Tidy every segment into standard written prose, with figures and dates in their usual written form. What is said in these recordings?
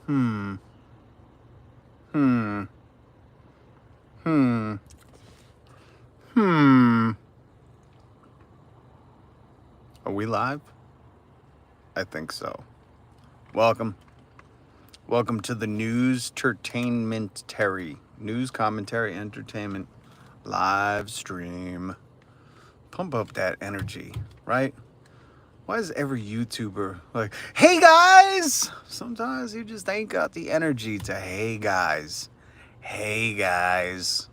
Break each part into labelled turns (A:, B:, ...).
A: Hmm. Hmm. Hmm. Hmm. Are we live? I think so. Welcome. Welcome to the news entertainment news commentary entertainment live stream. Pump up that energy, right? Why is every YouTuber like, hey guys? Sometimes you just ain't got the energy to hey guys. Hey guys.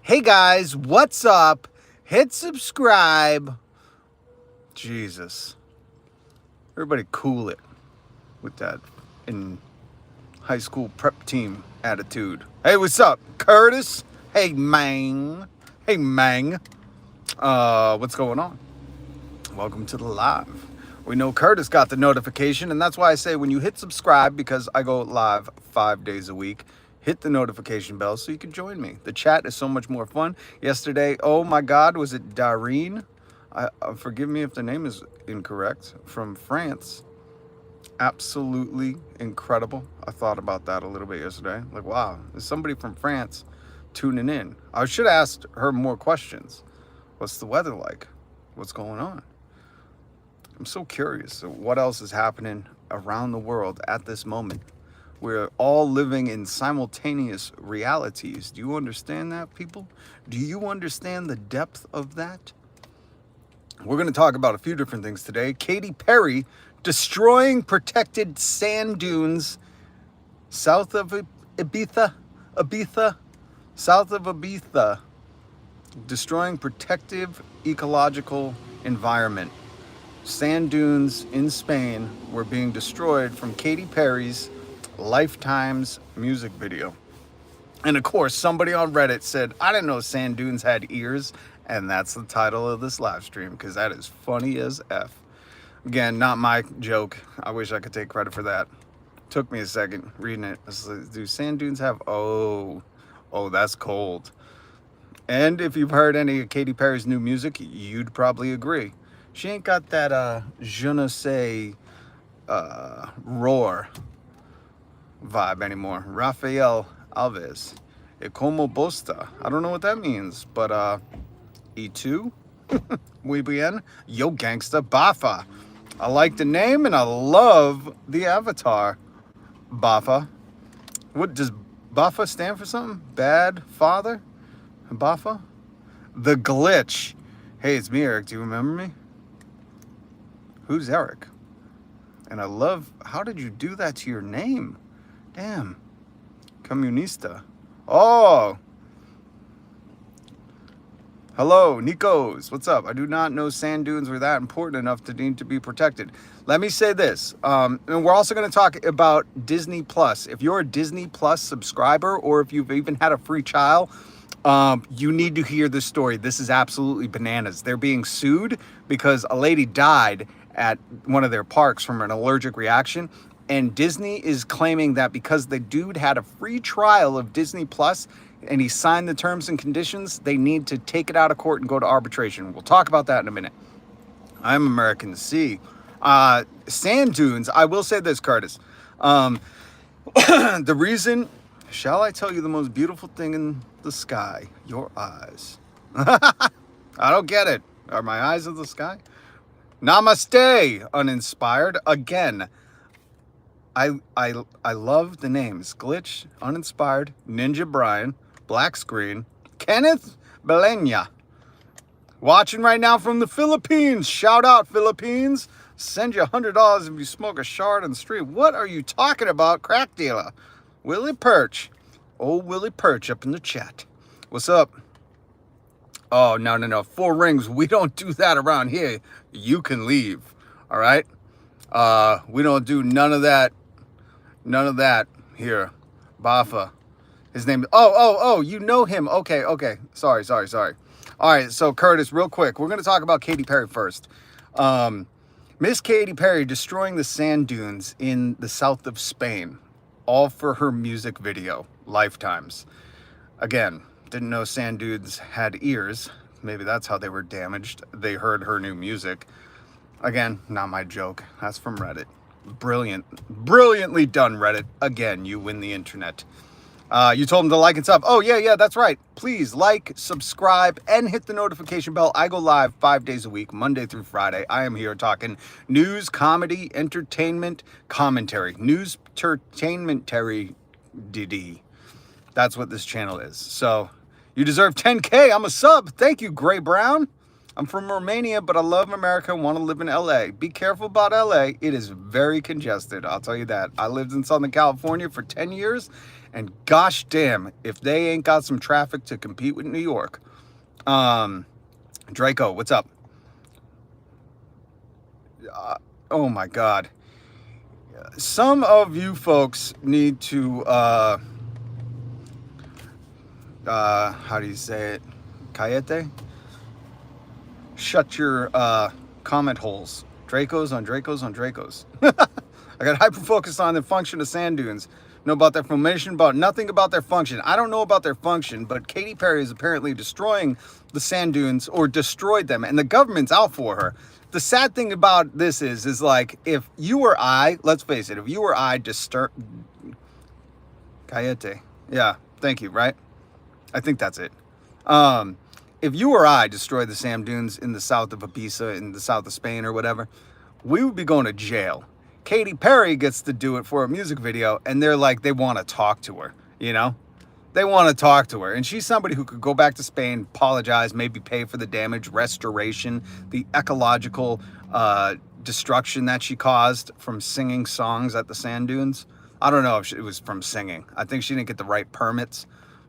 A: Hey guys, what's up? Hit subscribe. Jesus. Everybody cool it with that in high school prep team attitude. Hey, what's up, Curtis? Hey, Mang. Hey, Mang. What's going on? Welcome to the live. We know Curtis got the notification, and that's why I say when you hit subscribe, because I go live 5 days a week, hit the notification bell so you can join me. The chat is so much more fun. Yesterday, oh my God, was it Darine? Forgive me if the name is incorrect, from France. Absolutely incredible. I thought about that a little bit yesterday. Like, wow, there's somebody from France tuning in. I should have asked her more questions. What's the weather like? What's going on? I'm so curious. So what else is happening around the world at this moment? We're all living in simultaneous realities. Do you understand that, people? Do you understand the depth of that? We're going to talk about a few different things today. Katy Perry destroying protected sand dunes south of Ibiza, south of Ibiza, destroying protective ecological environment. Sand dunes in Spain were being destroyed from Katy Perry's Lifetime's music video. And of course, somebody on Reddit said, I didn't know sand dunes had ears. And that's the title of this live stream, because that is funny as F. Again, not my joke. I wish I could take credit for that. Took me a second reading it. Do sand dunes have... Oh, that's cold. And if you've heard any of Katy Perry's new music, you'd probably agree. She ain't got that je ne sais roar vibe anymore. Rafael Alves. E como bosta. I don't know what that means, but E2? Muy bien. Yo gangsta Bafa. I like the name and I love the avatar. Bafa. What does Bafa stand for something? Bad father? Bafa? The Glitch. Hey, it's me, Eric. Do you remember me? Who's Eric? And I love, how did you do that to your name? Damn. Comunista. Oh. Hello, Nikos. What's up? I do not know sand dunes were that important enough to need to be protected. Let me say this. And we're also going to talk about Disney Plus. If you're a Disney Plus subscriber, or if you've even had a free trial, you need to hear this story. This is absolutely bananas. They're being sued because a lady died at one of their parks from an allergic reaction. And Disney is claiming that because the dude had a free trial of Disney Plus and he signed the terms and conditions, they need to take it out of court and go to arbitration. We'll talk about that in a minute. I'm American C. Sand dunes, I will say this, Curtis. The reason, shall I tell you the most beautiful thing in the sky? Your eyes. I don't get it. Are my eyes in the sky? Namaste, uninspired. Again, I love the names. Glitch, Uninspired, Ninja Brian, Black Screen, Kenneth Belenya. Watching right now from the Philippines. Shout out, Philippines. Send you $100 if you smoke a shard on the street. What are you talking about, crack dealer? Willie Perch. Old Willie Perch up in the chat. What's up? Oh, no. 4 rings. We don't do that around here. You can leave. All right? We don't do none of that. None of that here. Bafa. His name. Oh, you know him. Okay. Sorry. All right, so Curtis, real quick, we're going to talk about Katy Perry first. Miss Katy Perry destroying the sand dunes in the south of Spain, all for her music video, Lifetimes. Again, didn't know sand dunes had ears. Maybe that's how they were damaged. They heard her new music. Again, not my joke. That's from Reddit. Brilliantly done, Reddit. Again, you win the internet. You told them to like and sub. Oh, yeah, that's right. Please like, subscribe, and hit the notification bell. I go live 5 days a week, Monday through Friday. I am here talking news, comedy, entertainment, commentary. News, entertainmentary, DD. That's what this channel is. So, you deserve 10K. I'm a sub. Thank you, Gray Brown. I'm from Romania, but I love America and want to live in LA. Be careful about LA. It is very congested. I'll tell you that. I lived in Southern California for 10 years, and gosh damn, if they ain't got some traffic to compete with New York. Draco, what's up? Oh my God. Some of you folks need to, how do you say it? Cayete? Shut your comment holes. Dracos on Dracos on Dracos. I got hyper-focused on the function of sand dunes. Know about their formation, about nothing about their function. I don't know about their function, but Katy Perry is apparently destroying the sand dunes, or destroyed them, and the government's out for her. The sad thing about this is like, if you or I, let's face it, if you or I Cayete. Yeah, thank you, right? I think that's it. If you or I destroyed the sand dunes in the south of Ibiza, in the south of Spain or whatever, we would be going to jail. Katy Perry gets to do it for a music video, and they're like, they want to talk to her, you know? They want to talk to her. And she's somebody who could go back to Spain, apologize, maybe pay for the damage, restoration, the ecological destruction that she caused from singing songs at the sand dunes. I don't know if it was from singing. I think she didn't get the right permits.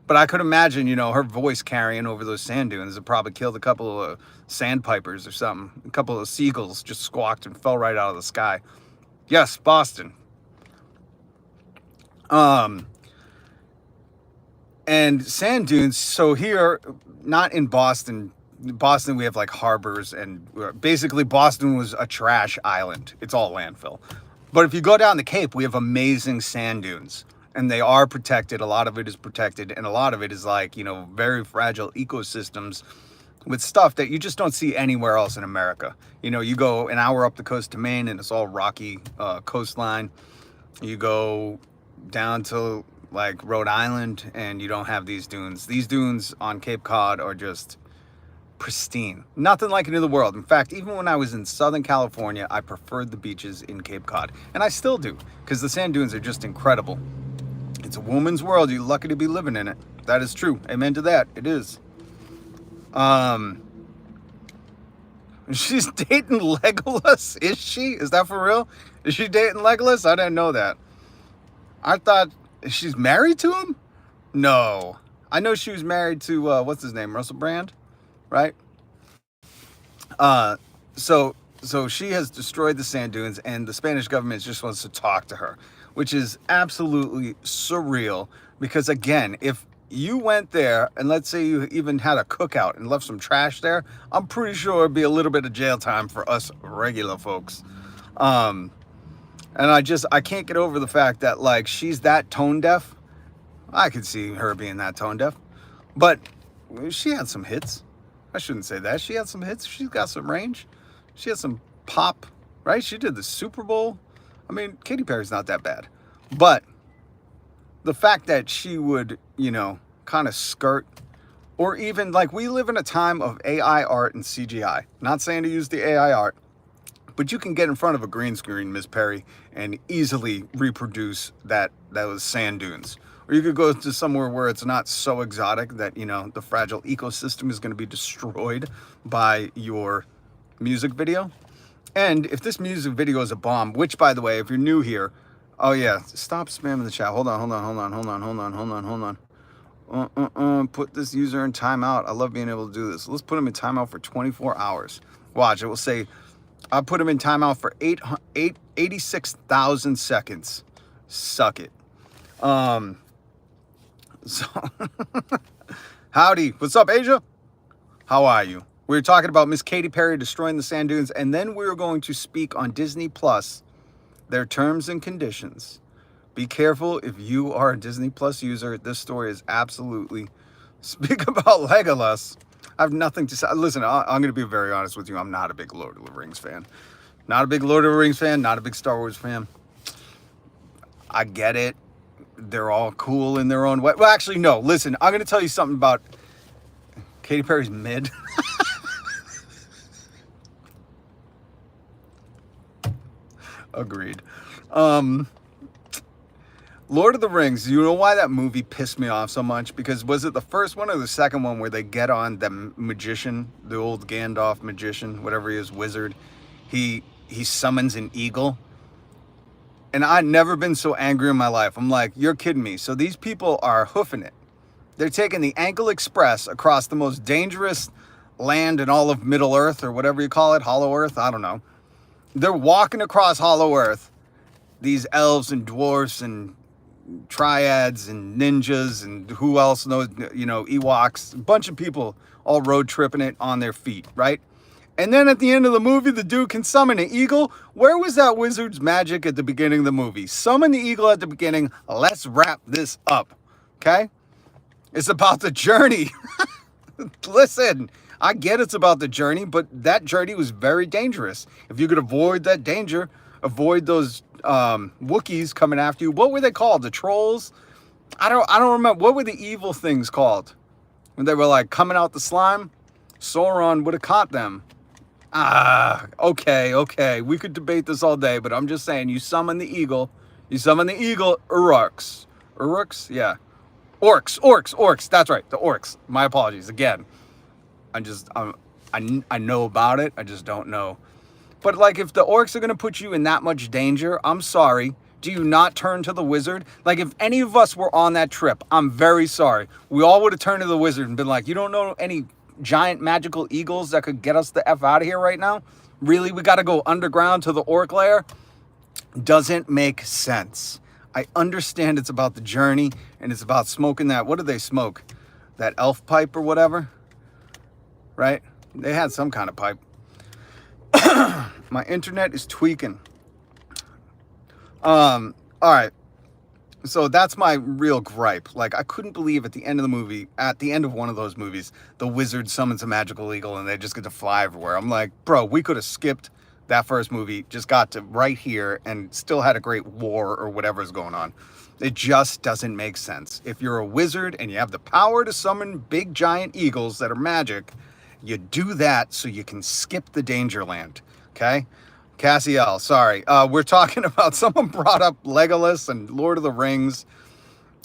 A: But I could imagine, you know, her voice carrying over those sand dunes. It probably killed a couple of sandpipers or something. A couple of seagulls just squawked and fell right out of the sky. Yes, Boston. And sand dunes, so here, not in Boston. Boston, we have like harbors, and basically Boston was a trash island. It's all landfill. But if you go down the Cape, we have amazing sand dunes. And they are protected. A lot of it is protected. And a lot of it is like, you know, very fragile ecosystems with stuff that you just don't see anywhere else in America. You know, you go an hour up the coast to Maine and it's all rocky coastline. You go down to like Rhode Island and you don't have these dunes. These dunes on Cape Cod are just pristine. Nothing like it in the world. In fact, even when I was in Southern California, I preferred the beaches in Cape Cod. And I still do, because the sand dunes are just incredible. It's a woman's world. You're lucky to be living in it. That is true. Amen to that. It is. She's dating Legolas? Is she? Is that for real? Is she dating Legolas? I didn't know that. I thought she's married to him? No. I know she was married to, what's his name? Russell Brand? Right? So she has destroyed the sand dunes, and the Spanish government just wants to talk to her, which is absolutely surreal. Because again, if you went there and let's say you even had a cookout and left some trash there, I'm pretty sure it'd be a little bit of jail time for us regular folks. And I can't get over the fact that like she's that tone deaf. I could see her being that tone deaf, but she had some hits. I shouldn't say that. She had some hits. She's got some range. She had some pop, right? She did the Super Bowl. I mean, Katy Perry's not that bad. But the fact that she would, you know, kind of skirt, or even like, we live in a time of AI art and CGI. Not saying to use the AI art, but you can get in front of a green screen, Ms. Perry, and easily reproduce those sand dunes. Or you could go to somewhere where it's not so exotic that, you know, the fragile ecosystem is going to be destroyed by your music video. And if this music video is a bomb, which, by the way, if you're new here, oh yeah, stop spamming the chat. Hold on. Put this user in timeout. I love being able to do this. Let's put him in timeout for 24 hours. Watch, it will say, I put him in timeout for 86,000 seconds. Suck it. So, howdy. What's up, Asia? How are you? We were talking about Miss Katy Perry destroying the sand dunes, and then we were going to speak on Disney Plus, their terms and conditions. Be careful if you are a Disney Plus user. This story is absolutely... Speak about Legolas. I have nothing to say. Listen, I'm going to be very honest with you. I'm not a big Lord of the Rings fan. Not a big Lord of the Rings fan, not a big Star Wars fan. I get it. They're all cool in their own way. Well, actually, no. Listen, I'm going to tell you something about Katy Perry's mid. Agreed. Lord of the Rings, you know why that movie pissed me off so much? Because was it the first one or the second one where they get on the magician, the old Gandalf magician, whatever he is, wizard? He summons an eagle. And I've never been so angry in my life. I'm like, you're kidding me. So these people are hoofing it. They're taking the Ankle Express across the most dangerous land in all of Middle Earth, or whatever you call it, Hollow Earth, I don't know. They're walking across Hollow Earth, these elves and dwarfs and triads and ninjas and who else knows, Ewoks, a bunch of people all road tripping it on their feet, right? And then at the end of the movie, the dude can summon an eagle. Where was that wizard's magic at the beginning of the movie? Summon the eagle at the beginning. Let's wrap this up, okay? It's about the journey. Listen, I get it's about the journey, but that journey was very dangerous. If you could avoid that danger, avoid those Wookiees coming after you. What were they called? The trolls? I don't remember. What were the evil things called? When they were like coming out the slime? Sauron would have caught them. Okay. We could debate this all day, but I'm just saying, you summon the eagle. Uruks. Uruks? Yeah. Orcs. That's right. The orcs. My apologies again. I know about it. I just don't know. But like, if the orcs are going to put you in that much danger, I'm sorry. Do you not turn to the wizard? Like, if any of us were on that trip, I'm very sorry. We all would have turned to the wizard and been like, you don't know any giant magical eagles that could get us the F out of here right now? Really? We got to go underground to the orc lair? Doesn't make sense. I understand it's about the journey and it's about smoking that. What do they smoke? That elf pipe or whatever? Right? They had some kind of pipe. My internet is tweaking. All right. So that's my real gripe. Like, I couldn't believe at the end of the movie, at the end of one of those movies, the wizard summons a magical eagle and they just get to fly everywhere. I'm like, bro, we could have skipped that first movie, just got to right here and still had a great war or whatever's going on. It just doesn't make sense. If you're a wizard and you have the power to summon big giant eagles that are magic, you do that so you can skip the danger land. Okay? Cassiel, sorry. We're talking about, someone brought up Legolas and Lord of the Rings,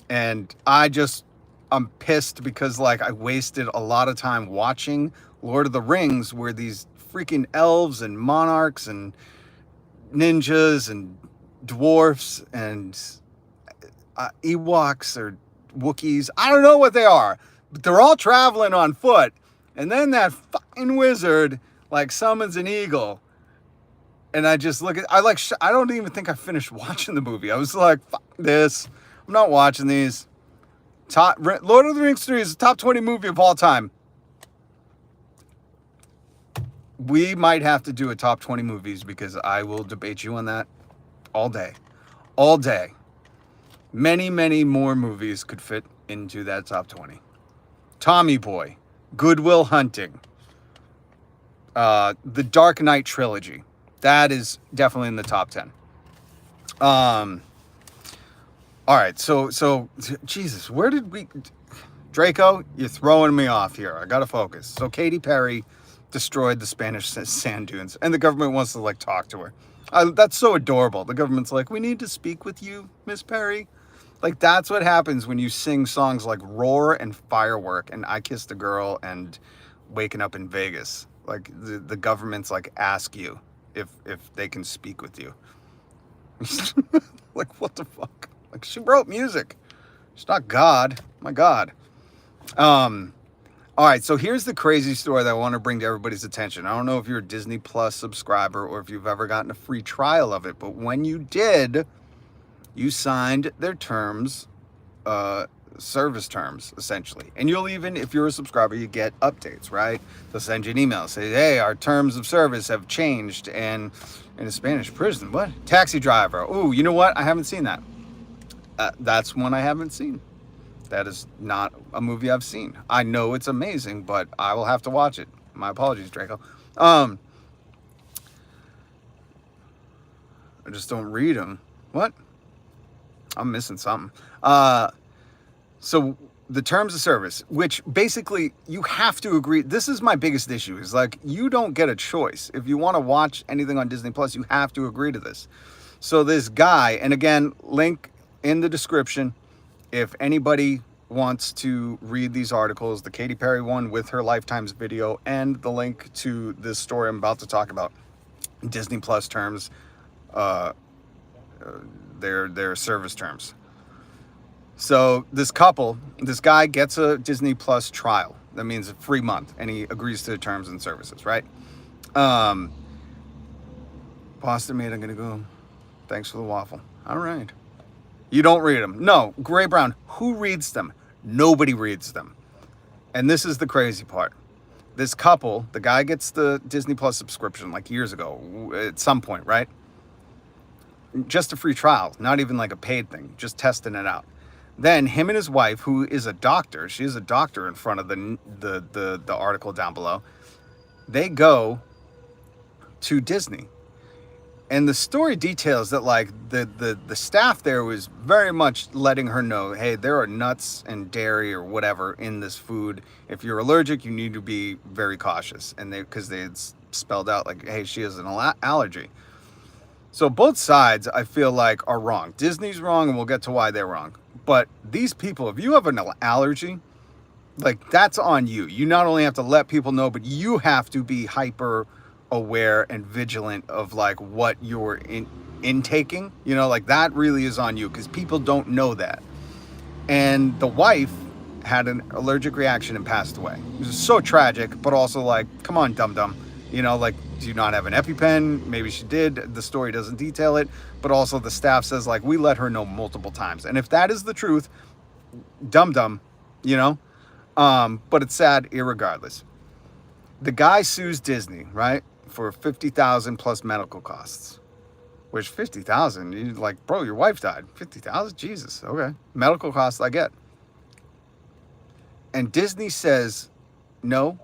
A: and I'm pissed because, like, I wasted a lot of time watching Lord of the Rings, where these freaking elves and monarchs and ninjas and dwarfs and Ewoks or Wookiees, I don't know what they are, but they're all traveling on foot, and then that fucking wizard, like, summons an eagle. And I just look at, I don't even think I finished watching the movie. I was like, fuck this. I'm not watching these. Lord of the Rings 3 is the top 20 movie of all time. We might have to do a top 20 movies, because I will debate you on that all day. All day. Many, many more movies could fit into that top 20. Tommy Boy. Good Will Hunting. The Dark Knight trilogy. That is definitely in the top 10. All right, so Jesus, where did we... Draco, you're throwing me off here. I gotta focus. So Katy Perry destroyed the Spanish sand dunes, and the government wants to, like, talk to her. That's so adorable. The government's like, we need to speak with you, Miss Perry. Like, that's what happens when you sing songs like Roar and Firework and I Kissed a Girl and Waking Up in Vegas. Like, the government's like, ask you if they can speak with you. Like, what the fuck? Like, she wrote music. She's not God. My God. All right, so here's the crazy story that I want to bring to everybody's attention. I don't know if you're a Disney Plus subscriber or if you've ever gotten a free trial of it, but when you did, you signed their terms, service terms, essentially. And you'll even, if you're a subscriber, you get updates, right? They'll send you an email, say, hey, our terms of service have changed, and in a Spanish prison, what? Taxi driver. Ooh, you know what? I haven't seen that. That's one I haven't seen. That is not a movie I've seen. I know it's amazing, but I will have to watch it. My apologies, Draco. I just don't read them. What? I'm missing something. So the terms of service, which basically you have to agree. This is my biggest issue, is like, you don't get a choice. If you want to watch anything on Disney Plus, you have to agree to this. So this guy, and again, link in the description, if anybody wants to read these articles, the Katy Perry one with her Lifetime's video, and the link to this story I'm about to talk about, Disney Plus terms, their service terms. So this guy gets a Disney Plus trial. That means a free month, and he agrees to the terms and services, right? Boston mate, I'm gonna go. Thanks for the waffle. All right. You don't read them. No, Gray Brown, who reads them? Nobody reads them. And this is the crazy part. This couple, the guy gets the Disney Plus subscription like years ago, at some point, right? Just a free trial, not even like a paid thing, just testing it out. Then him and his wife, who is a doctor, she is a doctor in front of the article down below, they go to Disney. And the story details that like the staff there was very much letting her know, hey, there are nuts and dairy or whatever in this food. If you're allergic, you need to be very cautious. And because they had spelled out like, hey, she has an allergy. So both sides, I feel like, are wrong. Disney's wrong, and we'll get to why they're wrong. But these people, if you have an allergy, like, that's on you. You not only have to let people know, but you have to be hyper aware and vigilant of like what you're intaking. You know, like, that really is on you, because people don't know that. And the wife had an allergic reaction and passed away. It was so tragic, but also like, come on, dum-dum. You know, like, do you not have an EpiPen? Maybe she did. The story doesn't detail it, but also the staff says like, we let her know multiple times. And if that is the truth, dum-dum, you know, but it's sad irregardless. The guy sues Disney, right, for $50,000 plus medical costs. Which, $50,000, you like, bro, your wife died. $50,000, Jesus, okay. Medical costs, I get. And Disney says, no,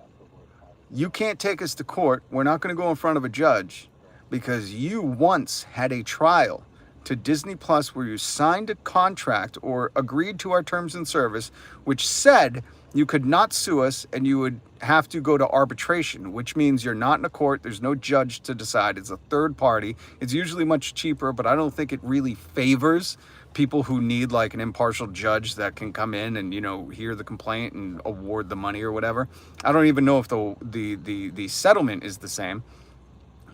A: you can't take us to court. We're not going to go in front of a judge, because you once had a trial to Disney Plus where you signed a contract or agreed to our terms and service, which said you could not sue us and you would have to go to arbitration, which means you're not in a court. There's no judge to decide. It's a third party. It's usually much cheaper, but I don't think it really favors people who need like an impartial judge that can come in and, you know, hear the complaint and award the money or whatever. I don't even know if the settlement is the same.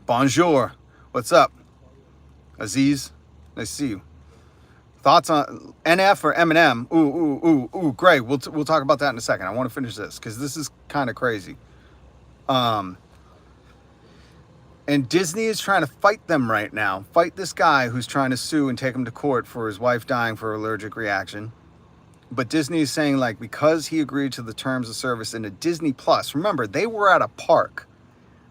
A: Bonjour. What's up? Aziz, nice to see you. Thoughts on NF or Eminem? Ooh, Gray. We'll talk about that in a second. I want to finish this because this is kind of crazy. And Disney is trying to fight them right now. Fight this guy who's trying to sue and take him to court for his wife dying for allergic reaction. But Disney is saying, like, because he agreed to the terms of service in a Disney Plus. Remember, they were at a park.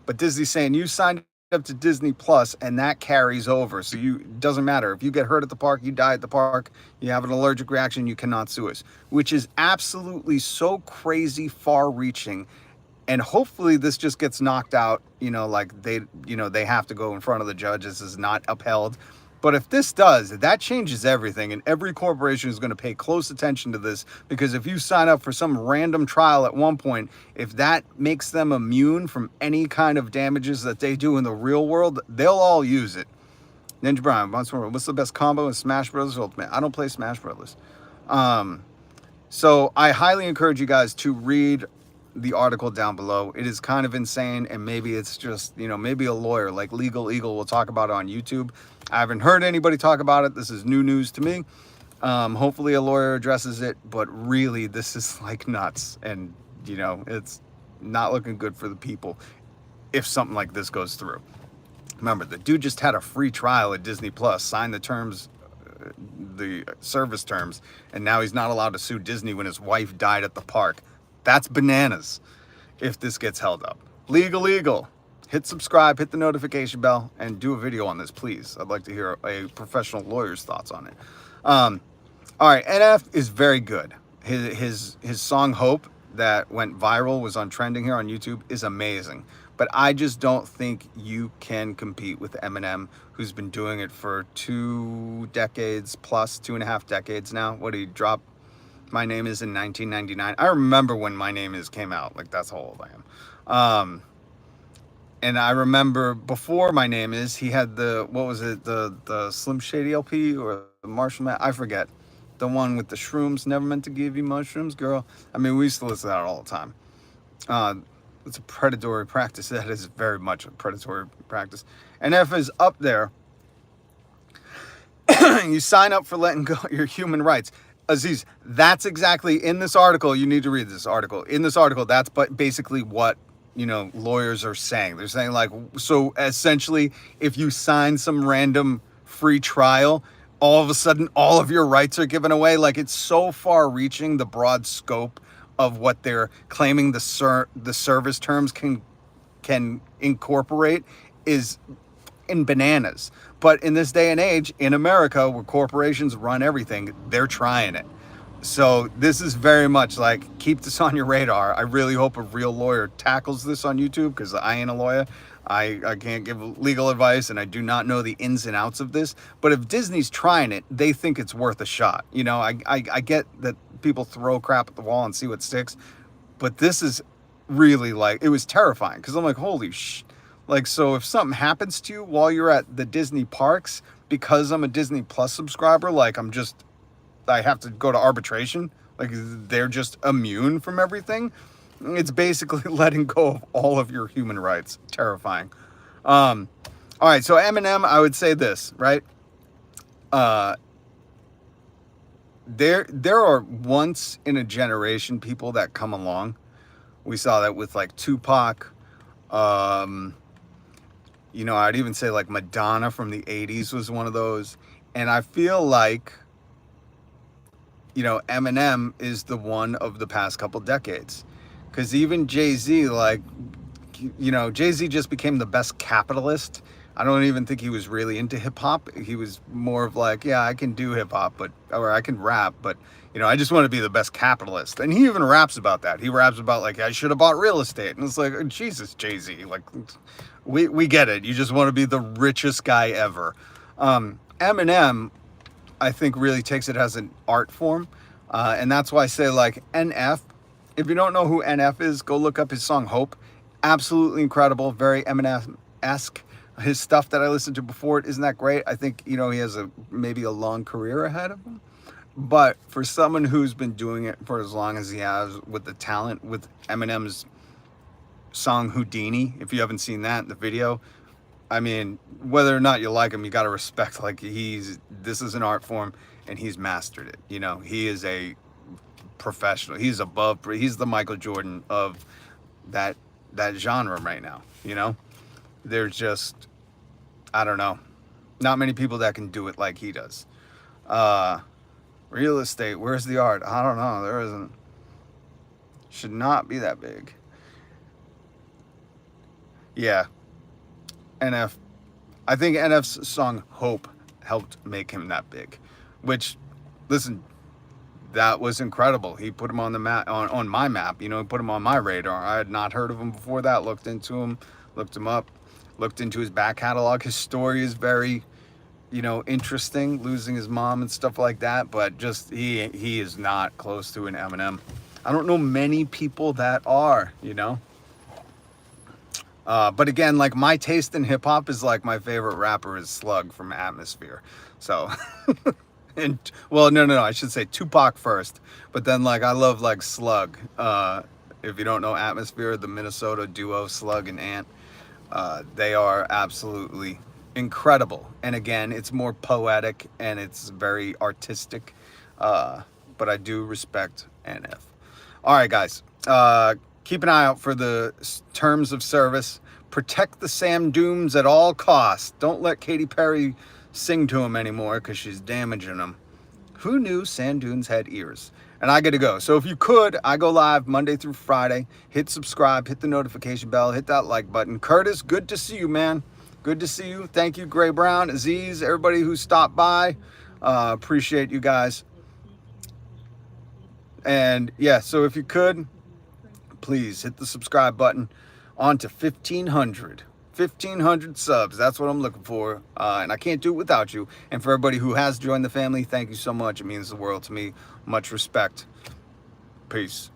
A: But Disney's saying, you signed up to Disney Plus, and that carries over. So it doesn't matter. If you get hurt at the park, you die at the park, you have an allergic reaction, you cannot sue us. Which is absolutely so crazy far-reaching. And hopefully this just gets knocked out, you know, like they have to go in front of the judge. This is not upheld. But if this does, that changes everything. And every corporation is going to pay close attention to this, because if you sign up for some random trial at one point, if that makes them immune from any kind of damages that they do in the real world, they'll all use it. Ninja Brian, what's the best combo in Smash Bros. Ultimate? I don't play Smash Bros. So I highly encourage you guys to read the article down below. It is kind of insane, and maybe it's just, you know, maybe a lawyer like Legal Eagle will talk about it on YouTube. I haven't heard anybody talk about it. This is new news to me. Hopefully a lawyer addresses it, but really this is like nuts, and you know, it's not looking good for the people if something like this goes through. Remember, the dude just had a free trial at Disney Plus, signed the terms, the service terms, and now he's not allowed to sue Disney when his wife died at the park. That's bananas if this gets held up. Legal Eagle, hit subscribe, hit the notification bell, and do a video on this, please. I'd like to hear a professional lawyer's thoughts on it. All right, NF is very good. His song Hope that went viral, was on trending here on YouTube, is amazing. but I just don't think you can compete with Eminem, who's been doing it for 2 decades plus, 2.5 decades now. What did he drop? My Name Is in 1999. I remember when My Name Is came out. Like, that's how old I am. And I remember before My Name Is, he had the, what was it, the Slim Shady LP or the Marshall Math, I forget. The one with the shrooms, Never Meant to Give You Mushrooms, girl. I mean, we used to listen to that all the time. It's a predatory practice. That is very much a predatory practice. NF is up there. You sign up for letting go your human rights. Aziz, that's exactly in this article. You need to read this article. In this article, that's basically what, lawyers are saying. They're saying, like, so essentially, if you sign some random free trial, all of a sudden all of your rights are given away. Like, it's so far reaching, the broad scope of what they're claiming the service terms can incorporate is in bananas. But in this day and age, in America, where corporations run everything, they're trying it. So this is very much like, keep this on your radar. I really hope a real lawyer tackles this on YouTube, because I ain't a lawyer. I can't give legal advice, and I do not know the ins and outs of this. But if Disney's trying it, they think it's worth a shot. I get that people throw crap at the wall and see what sticks, but this is really, like, it was terrifying, because I'm like, holy sh. Like, so if something happens to you while you're at the Disney parks, because I'm a Disney Plus subscriber, like, I have to go to arbitration. Like, they're just immune from everything. It's basically letting go of all of your human rights. Terrifying. All right, so Eminem, I would say this, right? There are once in a generation people that come along. We saw that with, like, Tupac. I'd even say, like, Madonna from the 80s was one of those. And I feel like, Eminem is the one of the past couple decades. Because even Jay-Z, like, Jay-Z just became the best capitalist. I don't even think he was really into hip-hop. He was more of like, yeah, I can do hip-hop, or I can rap, but, I just want to be the best capitalist. And he even raps about that. He raps about, like, I should have bought real estate. And it's like, oh, Jesus, Jay-Z, like, we get it. You just want to be the richest guy ever. Eminem, I think, really takes it as an art form. And that's why I say, like, NF. If you don't know who NF is, go look up his song Hope. Absolutely incredible. Very Eminem-esque. His stuff that I listened to before it isn't that great. I think, he has maybe a long career ahead of him. But for someone who's been doing it for as long as he has, with the talent, with Eminem's song Houdini, if you haven't seen that, the video, I mean, whether or not you like him, you got to respect, like, this is an art form, and he's mastered it. He is a professional. He's the Michael Jordan of that genre right now. There's just, I don't know, not many people that can do it like he does. Real estate, where's the art? I don't know. There isn't. Should not be that big. Yeah. NF. I think NF's song Hope helped make him that big. Which, listen, that was incredible. He put him on the map, on my map. He put him on my radar. I had not heard of him before that. Looked into him, looked him up, looked into his back catalog. His story is very, interesting, losing his mom and stuff like that. But just he is not close to an Eminem. I don't know many people that are, But again, like, my taste in hip hop is, like, my favorite rapper is Slug from Atmosphere. So. And, well, no, I should say Tupac first, but then, like, I love, like, Slug. If you don't know Atmosphere, the Minnesota duo Slug and Ant, they are absolutely incredible. And again, it's more poetic and it's very artistic, but I do respect NF. All right, guys, keep an eye out for the terms of service. Protect the Sam Dooms at all costs. Don't let Katy Perry sing to him anymore, because she's damaging him. Who knew sand dunes had ears? And I gotta go. So if you could, I go live Monday through Friday. Hit subscribe, hit the notification bell, hit that like button. Curtis, good to see you, man. Good to see you. Thank you, Gray Brown, Aziz, everybody who stopped by. Appreciate you guys. And yeah, so if you could, please hit the subscribe button. on to 1,500. 1,500 subs. That's what I'm looking for. And I can't do it without you. And for everybody who has joined the family, thank you so much. It means the world to me. Much respect. Peace.